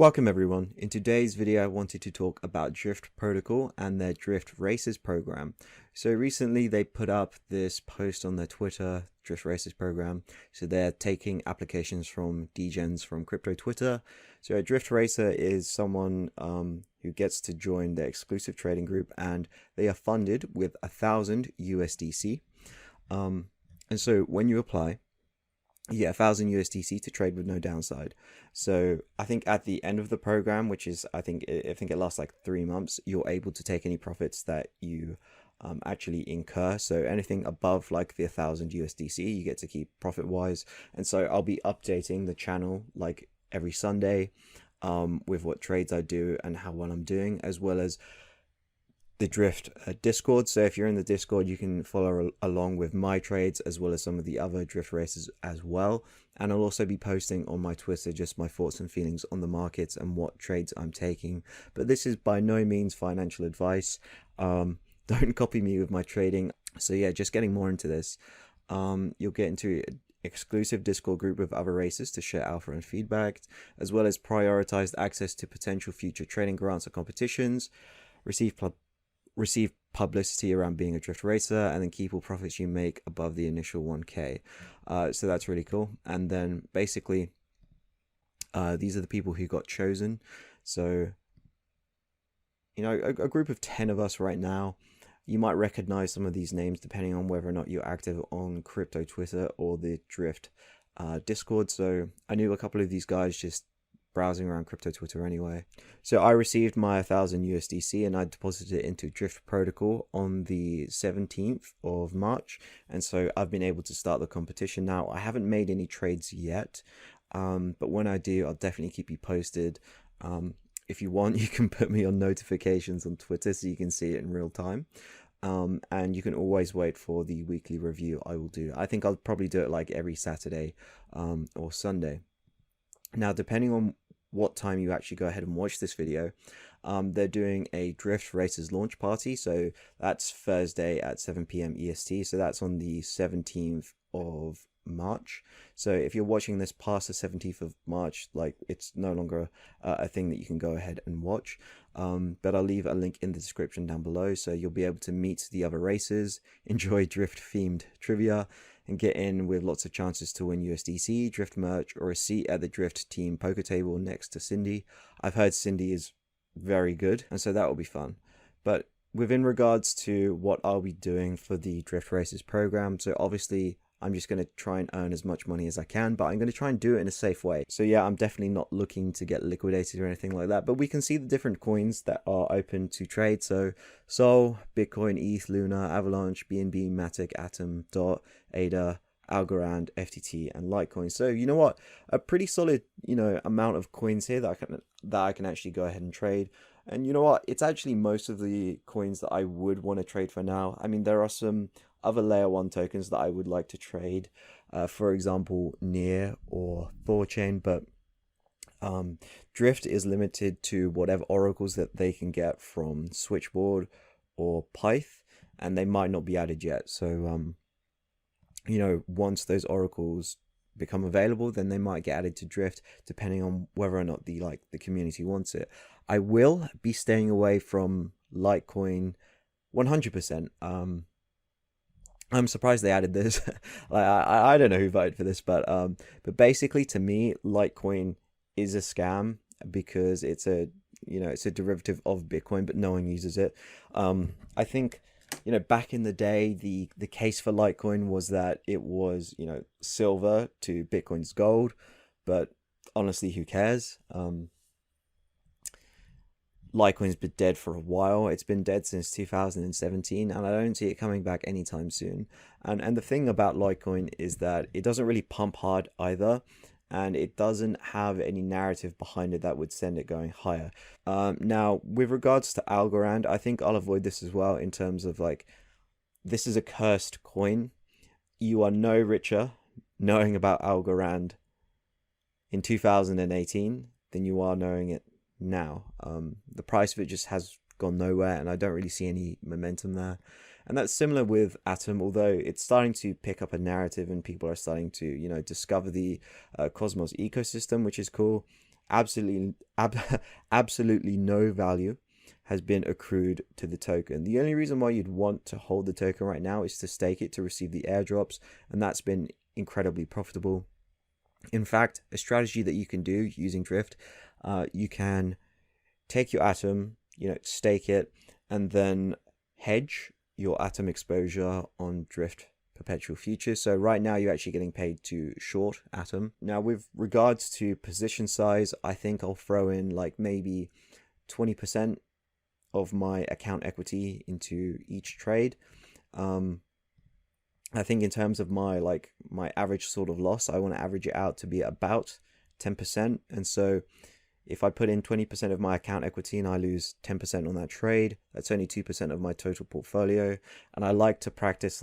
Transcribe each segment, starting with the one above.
Welcome everyone. In today's video I wanted to talk about Drift Protocol and their Drift Races program. So recently they put up this post on their Twitter, Drift Races program. So they're taking applications from Degens from crypto Twitter. So a Drift Racer is someone who gets to join their exclusive trading group, and they are funded with 1,000 USDC. And so when you apply, you get 1,000 USDC to trade with no downside. So I think at the end of the program, which is I think it lasts like 3 months, you're able to take any profits that you actually incur. So anything above like the 1,000 USDC, you get to keep profit wise. And so I'll be updating the channel like every Sunday with what trades I do and how well I'm doing, as well as the Drift Discord. So if you're in the Discord, you can follow along with my trades as well as some of the other Drift races as well. And I'll also be posting on my Twitter just my thoughts and feelings on the markets and what trades I'm taking. But this is by no means financial advice. Don't copy me with my trading. So yeah, just getting more into this. You'll get into an exclusive Discord group with other racers to share alpha and feedback, as well as prioritized access to potential future trading grants or competitions, receive publicity around being a Drift Racer, and then keep all profits you make above the initial 1K. So that's really cool. And then basically, these are the people who got chosen. So, you know, a group of 10 of us right now. You might recognize some of these names depending on whether or not you're active on crypto Twitter or the Drift Discord. So I knew a couple of these guys just browsing around crypto Twitter anyway. So I received my 1,000 USDC and I deposited it into Drift Protocol on the 17th of March. And so I've been able to start the competition now. I haven't made any trades yet, but when I do, I'll definitely keep you posted. If you want, you can put me on notifications on Twitter so you can see it in real time. And you can always wait for the weekly review I will do. I think I'll probably do it like every Saturday or Sunday. Now, depending on what time you actually go ahead and watch this video, they're doing a Drift Racers launch party. So that's Thursday at 7 p.m. EST. So that's on the 17th of March. So if you're watching this past the 17th of March, like it's no longer a thing that you can go ahead and watch. But I'll leave a link in the description down below. So you'll be able to meet the other racers, enjoy Drift themed trivia, and get in with lots of chances to win USDC, Drift merch, or a seat at the Drift team poker table next to Cindy. I've heard Cindy is very good, and so that will be fun. But within regards to what I'll be doing for the Drift Races program, so obviously I'm just going to try and earn as much money as I can, but I'm going to try and do it in a safe way. So yeah, I'm definitely not looking to get liquidated or anything like that, but we can see the different coins that are open to trade. So Sol, Bitcoin, ETH, Luna, Avalanche, BNB, Matic, Atom, DOT, ADA, Algorand, FTT, and Litecoin. So you know what, a pretty solid, you know, amount of coins here that I can actually go ahead and trade. And you know what, it's actually most of the coins that I would want to trade for now. I mean, there are some other layer 1 tokens that I would like to trade, for example Near or Thorchain, but Drift is limited to whatever oracles that they can get from Switchboard or Pyth, and they might not be added yet. So you know, once those oracles become available, then they might get added to Drift, depending on whether or not the community wants it. I will be staying away from Litecoin 100%. I'm surprised they added this. Like I don't know who voted for this, but basically to me, Litecoin is a scam because it's a, you know, it's a derivative of Bitcoin, but no one uses it. I think, you know, back in the day, the case for Litecoin was that it was, you know, silver to Bitcoin's gold, but honestly, who cares? Litecoin's been dead for a while. It's been dead since 2017, and I don't see it coming back anytime soon. And the thing about Litecoin is that it doesn't really pump hard either, and it doesn't have any narrative behind it that would send it going higher. Now, with regards to Algorand, I think I'll avoid this as well, in terms of like, this is a cursed coin. You are no richer knowing about Algorand in 2018 than you are knowing it now. The price of it just has gone nowhere, and I don't really see any momentum there. And that's similar with Atom, although it's starting to pick up a narrative and people are starting to, you know, discover the Cosmos ecosystem, which is cool. absolutely no value has been accrued to the token. The only reason why you'd want to hold the token right now is to stake it to receive the airdrops, and that's been incredibly profitable. In fact, a strategy that you can do using Drift, you can take your Atom, stake it, and then hedge your Atom exposure on Drift perpetual futures. So right now you're actually getting paid to short Atom. Now with regards to position size, I think I'll throw in like maybe 20% of my account equity into each trade. I think in terms of my average sort of loss, I want to average it out to be about 10%. And so if I put in 20% of my account equity and I lose 10% on that trade, that's only 2% of my total portfolio. And I like to practice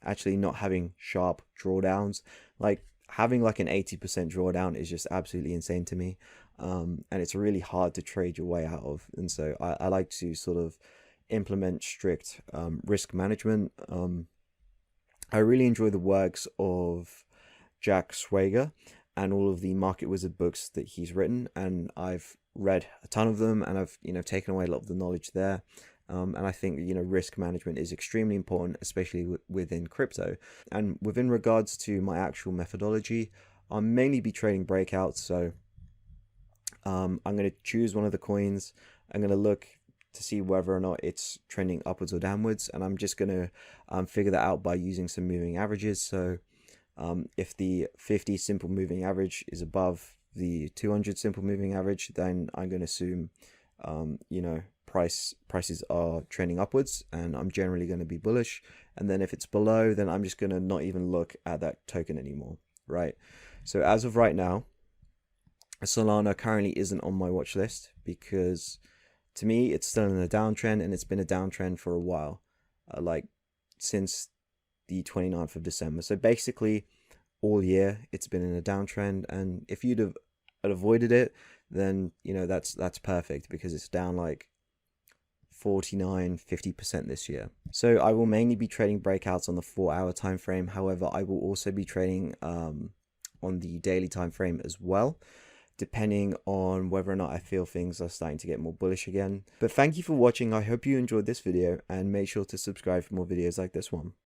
actually not having sharp drawdowns. Like having like an 80% drawdown is just absolutely insane to me. And it's really hard to trade your way out of. And so I like to sort of implement strict risk management. I really enjoy the works of Jack Schwager and all of the Market Wizard books that he's written, and I've read a ton of them, and I've taken away a lot of the knowledge there. And I think risk management is extremely important, especially within crypto. And within regards to my actual methodology, I'll mainly be trading breakouts. So I'm going to choose one of the coins. I'm going to look to see whether or not it's trending upwards or downwards, and I'm just going to figure that out by using some moving averages. So if the 50 simple moving average is above the 200 simple moving average, then I'm going to assume prices are trending upwards, and I'm generally going to be bullish. And then if it's below, then I'm just going to not even look at that token anymore, right? So as of right now, Solana currently isn't on my watch list because to me it's still in a downtrend, and it's been a downtrend for a while, since the 29th of December. So basically all year it's been in a downtrend, and if you'd have avoided it, then that's perfect, because it's down like 49-50% this year. So I will mainly be trading breakouts on the 4-hour time frame. However, I will also be trading on the daily time frame as well, depending on whether or not I feel things are starting to get more bullish again. But thank you for watching. I hope you enjoyed this video, and make sure to subscribe for more videos like this one.